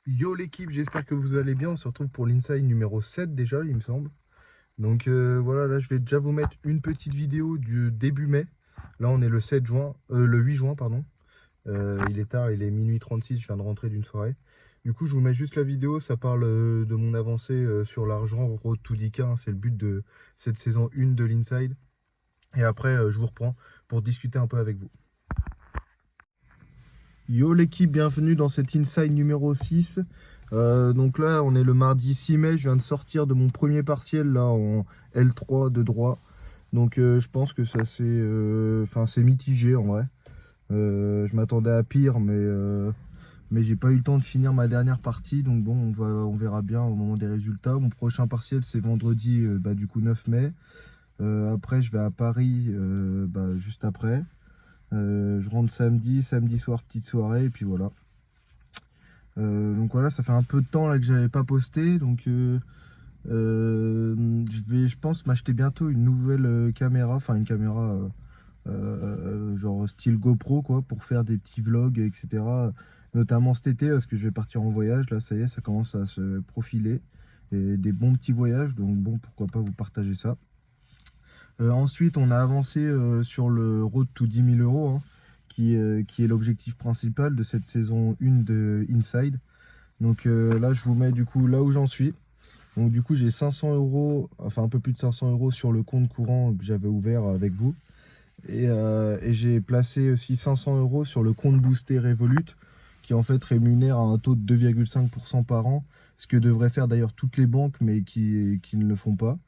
Yo l'équipe, j'espère que vous allez bien. On se retrouve pour l'inside numéro 7 déjà, il me semble. Donc voilà, là je vais déjà vous mettre une petite vidéo du début mai. Là on est le 7 juin, le 8 juin, pardon. Il est tard, il est minuit 36, je viens de rentrer d'une soirée. Du coup, je vous mets juste la vidéo, ça parle de mon avancée sur l'argent, Road to 10K, hein, c'est le but de cette saison 1 de l'inside. Et après, je vous reprends pour discuter un peu avec vous. Yo l'équipe, bienvenue dans cet inside numéro 6. Donc là, on est le mardi 6 mai, je viens de sortir de mon premier partiel là en L3 de droit. Donc je pense que ça c'est mitigé en vrai. Je m'attendais à pire, mais j'ai pas eu le temps de finir ma dernière partie. Donc bon, on verra bien au moment des résultats. Mon prochain partiel c'est vendredi, du coup 9 mai. Après, je vais à Paris juste après. Je rentre samedi soir, petite soirée, et puis voilà. Donc voilà, ça fait un peu de temps là que j'avais pas posté, donc je vais, je pense, m'acheter bientôt une nouvelle caméra, enfin une caméra genre style GoPro quoi, pour faire des petits vlogs, etc. Notamment cet été, parce que je vais partir en voyage, là ça y est, ça commence à se profiler, et des bons petits voyages, donc bon, pourquoi pas vous partager ça. Ensuite, on a avancé sur le Road to 10 000 euros, hein, qui est l'objectif principal de cette saison 1 de Inside. Donc là, je vous mets du coup là où j'en suis. Donc du coup, j'ai 500 euros, enfin un peu plus de 500 euros sur le compte courant que j'avais ouvert avec vous. Et j'ai placé aussi 500 euros sur le compte boosté Revolut, qui en fait rémunère à un taux de 2,5% par an, ce que devraient faire d'ailleurs toutes les banques, mais qui ne le font pas.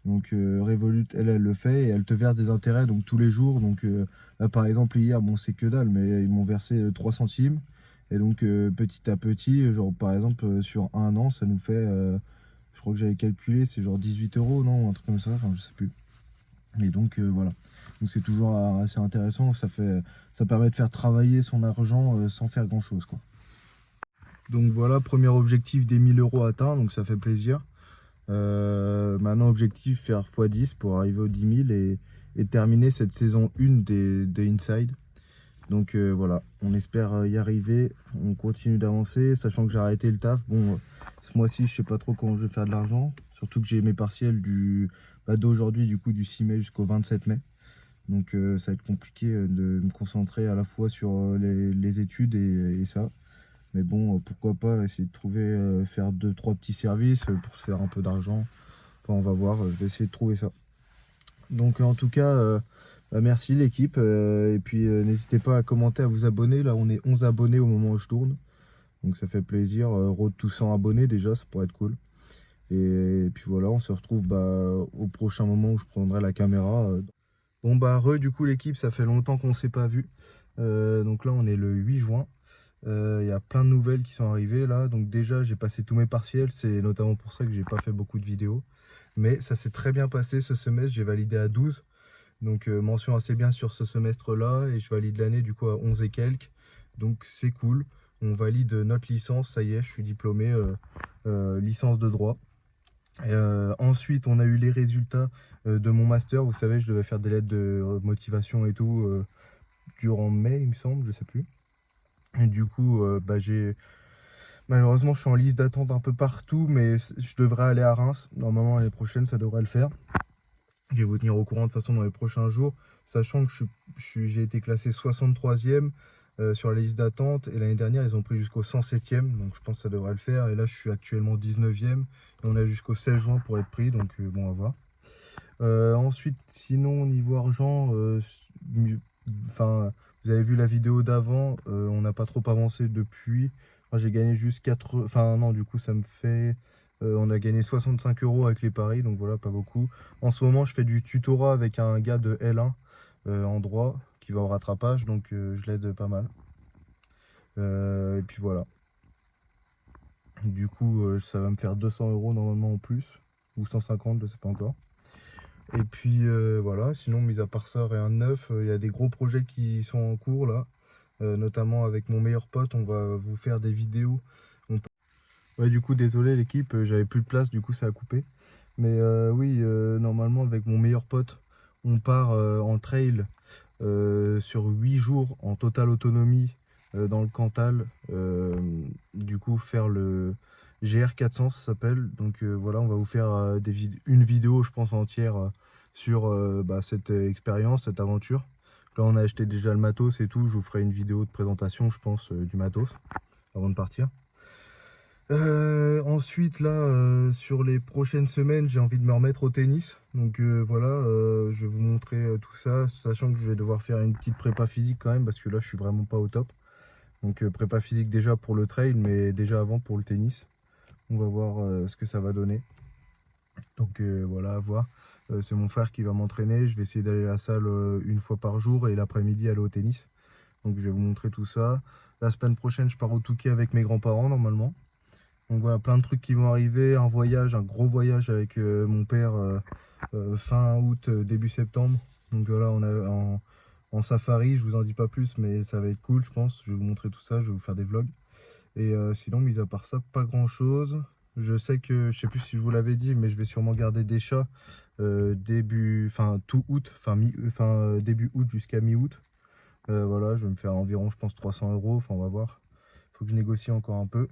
Donc Revolut, elle le fait et elle te verse des intérêts donc tous les jours. Donc là par exemple hier, bon c'est que dalle, mais ils m'ont versé 3 centimes. Et donc petit à petit, genre par exemple sur un an, ça nous fait, je crois que j'avais calculé, c'est genre 18 euros, non, un truc comme ça, enfin je sais plus. Mais donc voilà. Donc c'est toujours assez intéressant, ça permet de faire travailler son argent sans faire grand chose quoi. Donc voilà, premier objectif des 1000 euros atteint, donc ça fait plaisir. Maintenant, objectif faire x10 pour arriver aux 10 000 et terminer cette saison 1 des Inside. Donc voilà, on espère y arriver. On continue d'avancer, sachant que j'ai arrêté le taf. Bon, ce mois-ci, je sais pas trop comment je vais faire de l'argent. Surtout que j'ai mes partiels d'aujourd'hui, du coup, du 6 mai jusqu'au 27 mai. Donc ça va être compliqué de me concentrer à la fois sur les études et ça. Mais bon, pourquoi pas essayer de trouver, faire deux, trois petits services pour se faire un peu d'argent. Enfin, on va voir, je vais essayer de trouver ça. Donc en tout cas, merci l'équipe. Et puis n'hésitez pas à commenter, à vous abonner. Là, on est 11 abonnés au moment où je tourne. Donc ça fait plaisir. Road to 100 abonnés déjà, ça pourrait être cool. Et puis voilà, on se retrouve au prochain moment où je prendrai la caméra. Bon du coup l'équipe, ça fait longtemps qu'on ne s'est pas vu. Donc là, on est le 8 juin. Il y a plein de nouvelles qui sont arrivées là. Donc déjà, j'ai passé tous mes partiels. C'est notamment pour ça que j'ai pas fait beaucoup de vidéos. Mais ça s'est très bien passé ce semestre. J'ai validé à 12. Donc mention assez bien sur ce semestre-là. Et je valide l'année du coup à 11 et quelques. Donc c'est cool. On valide notre licence. Ça y est, je suis diplômé licence de droit. Ensuite, on a eu les résultats de mon master. Vous savez, je devais faire des lettres de motivation et tout durant mai, il me semble, je sais plus. Et du coup, malheureusement, je suis en liste d'attente un peu partout, mais je devrais aller à Reims. Normalement, l'année prochaine, ça devrait le faire. Je vais vous tenir au courant de toute façon dans les prochains jours, sachant que j'ai été classé 63e sur la liste d'attente. Et l'année dernière, ils ont pris jusqu'au 107e, donc je pense que ça devrait le faire. Et là, je suis actuellement 19e. Et on a jusqu'au 16 juin pour être pris, donc bon, on va voir. Ensuite, sinon, niveau argent, enfin, vous avez vu la vidéo d'avant, on n'a pas trop avancé depuis. Moi, j'ai gagné juste 4, enfin non, du coup, ça me fait, on a gagné 65 euros avec les paris, donc voilà, pas beaucoup. En ce moment, je fais du tutorat avec un gars de L1 en droit qui va au rattrapage, donc je l'aide pas mal. Et puis voilà. Du coup, ça va me faire 200 euros normalement en plus, ou 150, je sais pas encore. Et puis voilà, sinon, mis à part ça, rien de neuf. Il y a des gros projets qui sont en cours là. Notamment avec mon meilleur pote, on va vous faire des vidéos. Ouais, du coup, désolé l'équipe, j'avais plus de place, du coup, ça a coupé. Mais oui, normalement, avec mon meilleur pote, on part en trail sur 8 jours en totale autonomie dans le Cantal, du coup faire le GR400 ça s'appelle. Donc voilà, on va vous faire une vidéo je pense entière sur cette expérience, cette aventure. Là on a acheté déjà le matos et tout, je vous ferai une vidéo de présentation je pense du matos avant de partir. Ensuite là sur les prochaines semaines j'ai envie de me remettre au tennis, donc voilà, je vais vous montrer tout ça, sachant que je vais devoir faire une petite prépa physique quand même parce que là je suis vraiment pas au top. Donc prépa physique déjà pour le trail, mais déjà avant pour le tennis. On va voir ce que ça va donner. Donc voilà, à voir. C'est mon frère qui va m'entraîner. Je vais essayer d'aller à la salle une fois par jour et l'après-midi aller au tennis. Donc je vais vous montrer tout ça. La semaine prochaine, je pars au Touquet avec mes grands-parents normalement. Donc voilà, plein de trucs qui vont arriver. Un voyage, un gros voyage avec mon père fin août, début septembre. Donc voilà, on a en safari, je vous en dis pas plus, mais ça va être cool, je pense. Je vais vous montrer tout ça, je vais vous faire des vlogs. Et sinon, mis à part ça, pas grand chose. Je sais que, je sais plus si je vous l'avais dit, mais je vais sûrement garder des chats tout août, début août jusqu'à mi-août. Voilà, je vais me faire environ, je pense, 300 €. Enfin, on va voir. Faut que je négocie encore un peu.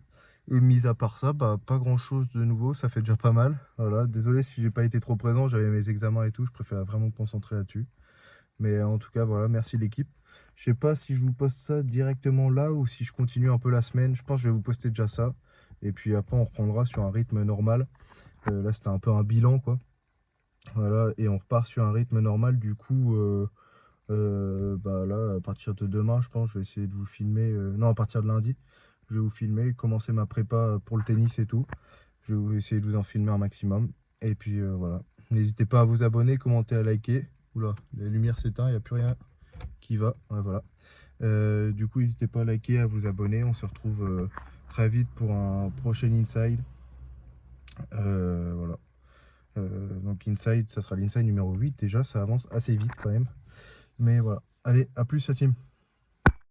Et mis à part ça, pas grand chose de nouveau, ça fait déjà pas mal. Voilà, désolé si j'ai pas été trop présent, j'avais mes examens et tout, je préfère vraiment me concentrer là-dessus. Mais en tout cas, voilà, merci l'équipe. Je sais pas si je vous poste ça directement là ou si je continue un peu la semaine. Je pense que je vais vous poster déjà ça. Et puis après, on reprendra sur un rythme normal. Là, c'était un peu un bilan, quoi. Voilà, et on repart sur un rythme normal. Du coup, là, à partir de demain, je pense, je vais essayer de vous filmer. Non, à partir de lundi, je vais vous filmer, commencer ma prépa pour le tennis et tout. Je vais essayer de vous en filmer un maximum. Et puis voilà. N'hésitez pas à vous abonner, commenter, à liker. Oula, la lumière s'éteint, il n'y a plus rien qui va. Ouais, voilà. Du coup, n'hésitez pas à liker, à vous abonner. On se retrouve très vite pour un prochain Inside. Voilà. Donc Inside, ça sera l'Inside numéro 8. Déjà, ça avance assez vite quand même. Mais voilà. Allez, à plus, la team.